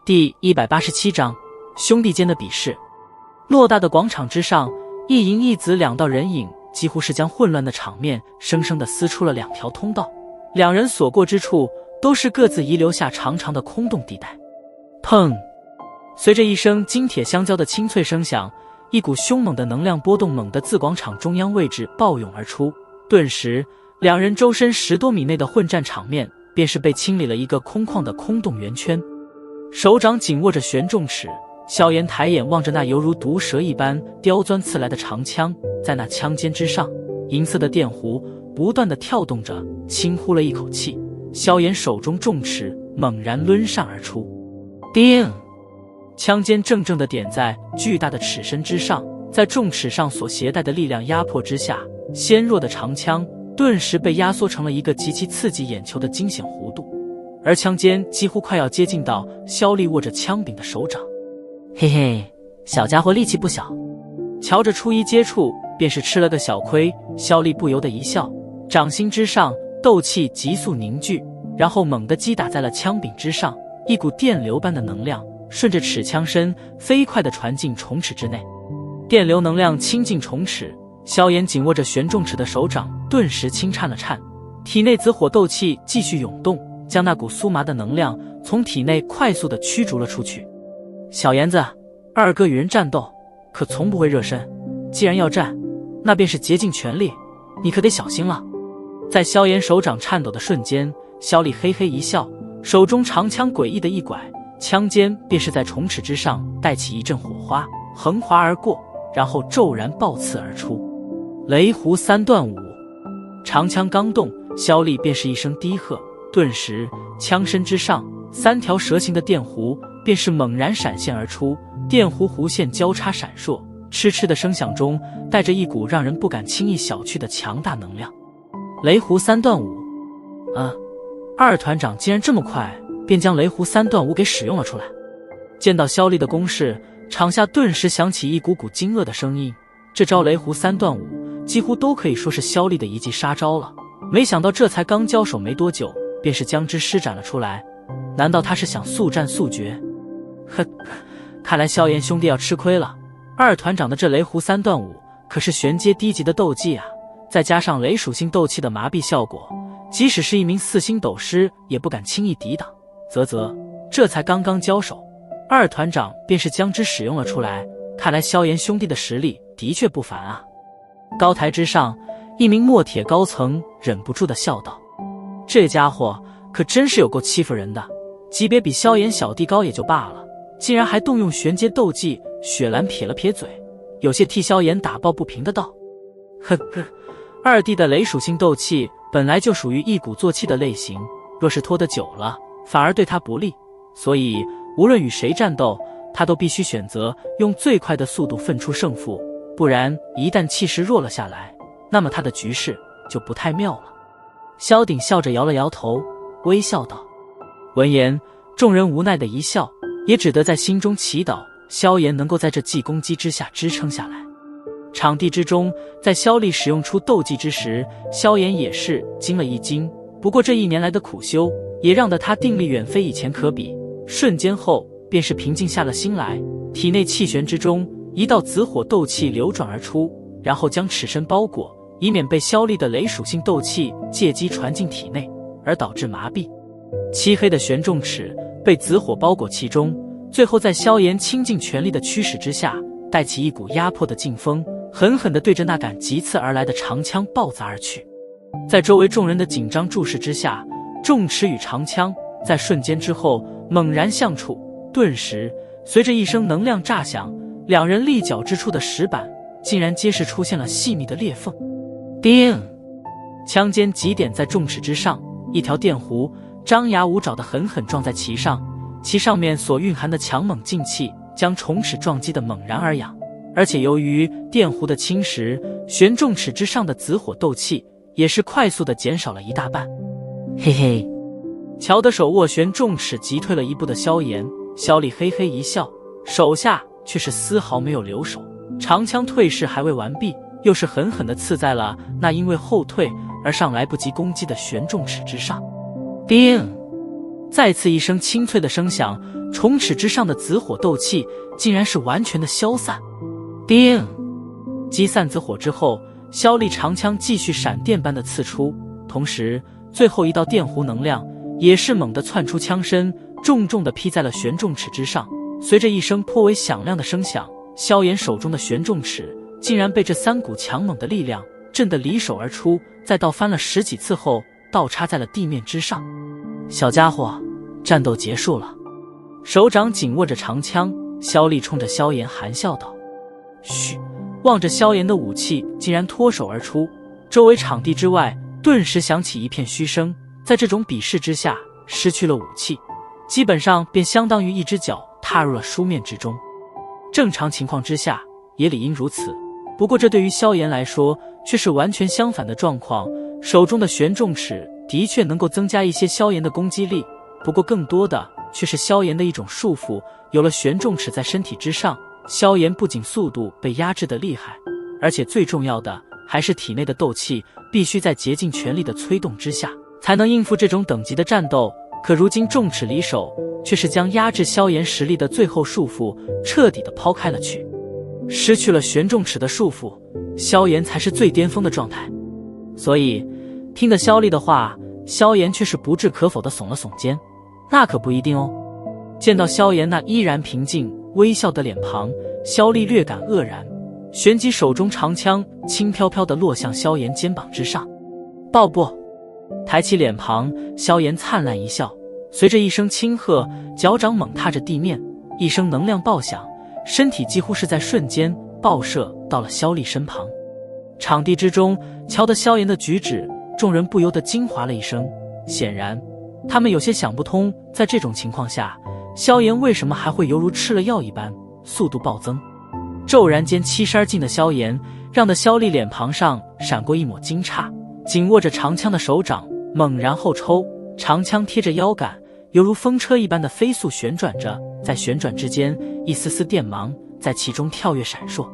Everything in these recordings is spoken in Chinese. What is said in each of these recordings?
第187章兄弟间的比试。偌大的广场之上，一银一紫两道人影几乎是将混乱的场面生生地撕出了两条通道，两人所过之处都是各自遗留下长长的空洞地带。砰！随着一声金铁相交的清脆声响，一股凶猛的能量波动猛地自广场中央位置暴涌而出，顿时两人周身10多米内的混战场面便是被清理了一个空旷的空洞圆圈。手掌紧握着玄重尺，萧炎抬眼望着那犹如毒蛇一般刁钻刺来的长枪，在那枪尖之上，银色的电弧不断地跳动着，轻呼了一口气，萧炎手中重尺猛然抡上而出。叮！枪尖正正地点在巨大的尺身之上，在重尺上所携带的力量压迫之下，纤弱的长枪顿时被压缩成了一个极其刺激眼球的惊险弧度，而枪尖几乎快要接近到萧厉握着枪柄的手掌。嘿嘿，小家伙力气不小。瞧着初一接触便是吃了个小亏，萧厉不由得一笑，掌心之上斗气急速凝聚，然后猛地击打在了枪柄之上，一股电流般的能量顺着尺枪身飞快地传进重尺之内。电流能量倾进重尺，萧炎紧握着玄重尺的手掌顿时轻颤了颤，体内紫火斗气继续涌动，将那股酥麻的能量从体内快速地驱逐了出去。小炎子，二哥与人战斗可从不会热身，既然要战，那便是竭尽全力，你可得小心了。在萧炎手掌颤抖的瞬间，萧厉嘿嘿一笑，手中长枪诡异的一拐，枪尖便是在重尺之上带起一阵火花，横划而过，然后骤然爆刺而出。雷弧三段舞。长枪刚动，萧厉便是一声低喝，顿时枪身之上3条蛇形的电弧便是猛然闪现而出，电弧弧线交叉闪烁，嗤嗤的声响中带着一股让人不敢轻易小觑的强大能量。雷弧三段舞。二团长竟然这么快便将雷弧三段舞给使用了出来。见到萧厉的攻势，场下顿时响起一股股惊愕的声音，这招雷弧三段舞几乎都可以说是萧厉的一记杀招了，没想到这才刚交手没多久便是将之施展了出来，难道他是想速战速决？看来萧炎兄弟要吃亏了，二团长的这雷弧三段舞可是玄阶低级的斗技啊，再加上雷属性斗气的麻痹效果，即使是一名4星斗师也不敢轻易抵挡。这才刚刚交手，二团长便是将之使用了出来，看来萧炎兄弟的实力的确不凡啊。高台之上，一名墨铁高层忍不住地笑道，这家伙可真是有够欺负人的，级别比萧炎小弟高也就罢了，竟然还动用玄阶斗技。雪兰撇了撇嘴，有些替萧炎打抱不平的道，二弟的雷属性斗气本来就属于一鼓作气的类型，若是拖得久了反而对他不利，所以无论与谁战斗，他都必须选择用最快的速度分出胜负，不然一旦气势弱了下来，那么他的局势就不太妙了。萧鼎笑着摇了摇头，微笑道。闻言，众人无奈的一笑，也只得在心中祈祷萧炎能够在这记攻击之下支撑下来。场地之中，在萧厉使用出斗技之时，萧炎也是惊了一惊，不过这1年来的苦修也让得他定力远非以前可比，瞬间后便是平静下了心来，体内气旋之中一道紫火斗气流转而出，然后将尺身包裹，以免被萧厉的雷属性斗气借机传进体内而导致麻痹。漆黑的玄重尺被紫火包裹其中，最后在萧炎倾尽全力的驱使之下，带起一股压迫的劲风，狠狠地对着那杆急刺而来的长枪暴砸而去。在周围众人的紧张注视之下，重尺与长枪在瞬间之后猛然相触，顿时随着一声能量炸响，两人立脚之处的石板竟然皆是出现了细密的裂缝。叮！枪尖急点在重尺之上，一条电弧张牙舞爪地狠狠撞在其上，其上面所蕴含的强猛劲气将重尺撞击得猛然而痒，而且由于电弧的侵蚀，玄重尺之上的紫火斗气也是快速地减少了一大半。嘿嘿，瞧得手握玄重尺急退了一步的萧炎，萧厉嘿嘿一笑，手下却是丝毫没有留手，长枪退势还未完毕，又是狠狠地刺在了那因为后退而尚来不及攻击的玄重尺之上。叮！再次一声清脆的声响虫齿之上的紫火斗气竟然是完全的消散。叮！击散紫火之后，萧厉长枪继续闪电般的刺出，同时最后一道电弧能量也是猛地窜出枪身，重重地劈在了玄重齿之上。随着一声颇为响亮的声响，萧炎手中的玄重齿竟然被这3股强猛的力量震得离手而出，再倒翻了10几次后倒插在了地面之上。小家伙，战斗结束了。手掌紧握着长枪，萧厉冲着萧炎含笑道：嘘。望着萧炎的武器竟然脱手而出，周围场地之外顿时响起一片嘘声。在这种比试之下，失去了武器，基本上便相当于一只脚踏入了书面之中。正常情况之下也理应如此，不过这对于萧炎来说却是完全相反的状况。手中的玄重齿的确能够增加一些萧炎的攻击力，不过更多的却是萧炎的一种束缚。有了玄重齿在身体之上，萧炎不仅速度被压制得厉害，而且最重要的还是体内的斗气必须在竭尽全力的催动之下，才能应付这种等级的战斗。可如今重齿离手，却是将压制萧炎实力的最后束缚彻底的抛开了去。失去了玄重齿的束缚，萧炎才是最巅峰的状态。所以听得萧厉的话，萧炎却是不置可否的耸了耸肩。那可不一定哦。见到萧炎那依然平静微笑的脸庞，萧厉略感愕然，旋即手中长枪轻飘飘地落向萧炎肩膀之上。爆不！抬起脸庞，萧炎灿烂一笑，随着一声轻喝，脚掌猛踏着地面，一声能量爆响，身体几乎是在瞬间爆射到了萧厉身旁。场地之中瞧得萧炎的举止，众人不由得惊哗了一声。显然他们有些想不通，在这种情况下萧炎为什么还会犹如吃了药一般速度暴增。骤然间7十2进的萧炎让得萧厉脸庞上闪过一抹惊诧，紧握着长枪的手掌猛然后抽，长枪贴着腰杆犹如风车一般的飞速旋转着，在旋转之间一丝丝电芒在其中跳跃闪烁，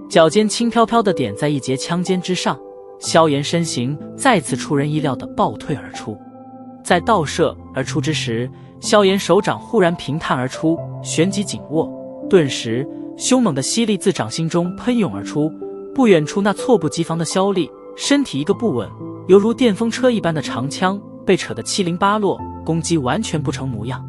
脚尖轻飘飘地点在一节枪尖之上，萧炎身形再次出人意料地暴退而出。在倒射而出之时，萧炎手掌忽然平探而出，旋即紧握，顿时凶猛的吸力自掌心中喷涌而出。不远处那猝不及防的萧厉身体一个不稳，犹如电风车一般的长枪被扯得七零八落，攻击完全不成模样。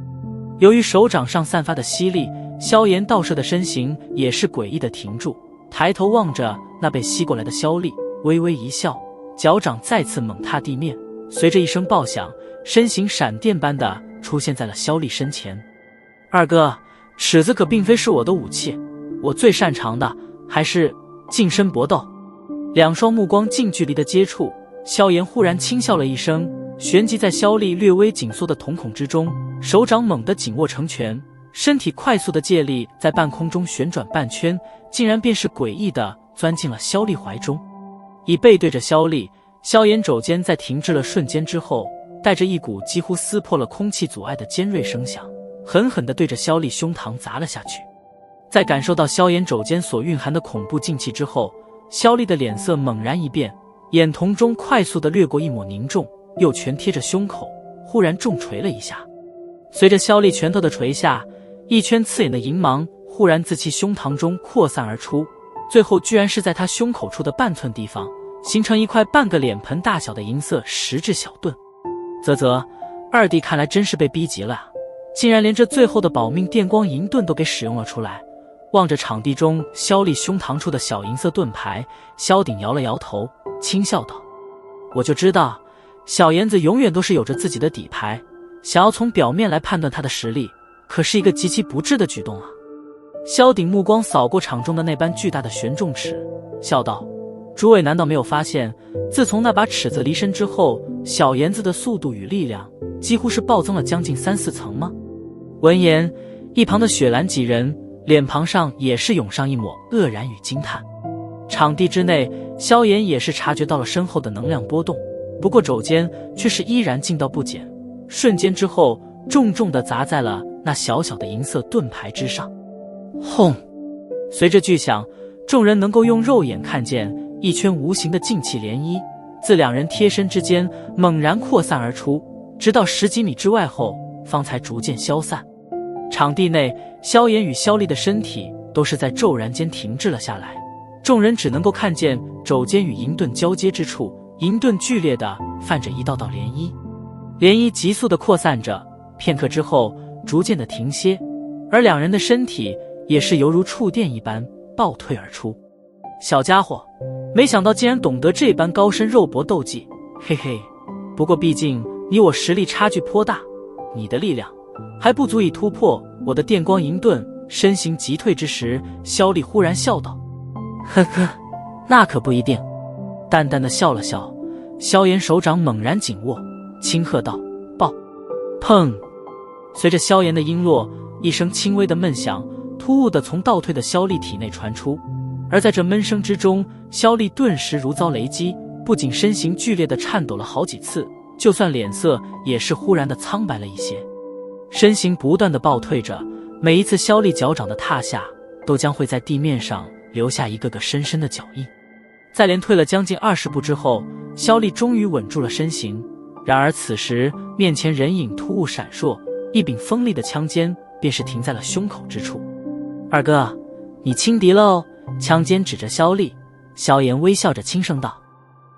由于手掌上散发的吸力，萧炎倒射的身形也是诡异的停住，抬头望着那被吸过来的萧厉，微微一笑，脚掌再次猛踏地面，随着一声爆响，身形闪电般的出现在了萧厉身前。二哥，尺子可并非是我的武器，我最擅长的还是近身搏斗。两双目光近距离的接触，萧炎忽然轻笑了一声，旋即在萧厉略微紧缩的瞳孔之中，手掌猛地紧握成拳，身体快速的借力在半空中旋转半圈，竟然便是诡异的钻进了萧厉怀中。以背对着萧厉，萧炎肘尖在停滞了瞬间之后，带着一股几乎撕破了空气阻碍的尖锐声响，狠狠地对着萧厉胸膛砸了下去。在感受到萧炎肘尖所蕴含的恐怖劲气之后，萧厉的脸色猛然一变，眼瞳中快速地掠过一抹凝重，右拳贴着胸口，忽然重锤了一下。随着萧厉拳头的锤下，一圈刺眼的银芒忽然自其胸膛中扩散而出，最后居然是在他胸口处的半寸地方，形成一块半个脸盆大小的银色石质小盾。啧，二弟看来真是被逼急了，竟然连这最后的保命电光银盾都给使用了出来。望着场地中萧厉胸膛处的小银色盾牌，萧鼎摇了摇头，轻笑道：我就知道小炎子永远都是有着自己的底牌，想要从表面来判断他的实力，可是一个极其不智的举动啊。萧鼎目光扫过场中的那般巨大的玄重尺，笑道：诸位难道没有发现，自从那把尺子离身之后，小炎子的速度与力量几乎是暴增了将近3、4层吗？闻言，一旁的雪兰几人脸庞上也是涌上一抹愕然与惊叹。场地之内，萧炎也是察觉到了身后的能量波动，不过肘尖却是依然劲道不减，瞬间之后重重地砸在了那小小的银色盾牌之上。轰！随着巨响，众人能够用肉眼看见一圈无形的劲气涟漪自两人贴身之间猛然扩散而出，直到10几米之外后方才逐渐消散。场地内，萧炎与萧丽的身体都是在骤然间停滞了下来，众人只能够看见肘间与银盾交接之处，银盾剧烈地泛着一道道涟漪，涟漪急速地扩散着，片刻之后逐渐地停歇，而两人的身体也是犹如触电一般暴退而出。小家伙，没想到竟然懂得这般高深肉搏斗技，嘿嘿，不过毕竟你我实力差距颇大，你的力量还不足以突破我的电光银盾。身形急退之时，萧丽忽然笑道：呵呵，那可不一定。淡淡的笑了笑，萧炎手掌猛然紧握，轻喝道：爆！砰！随着萧炎的音落，一声轻微的闷响突兀地从倒退的萧丽体内传出，而在这闷声之中，萧丽顿时如遭雷击，不仅身形剧烈地颤抖了好几次，就算脸色也是忽然的苍白了一些，身形不断地暴退着，每一次萧丽脚掌的踏下，都将会在地面上留下一个个深深的脚印。在连退了将近20步之后，萧丽终于稳住了身形，然而此时面前人影突兀闪烁，一柄锋利的枪尖便是停在了胸口之处。二哥，你轻敌了哦！枪尖指着萧丽，萧炎微笑着轻声道。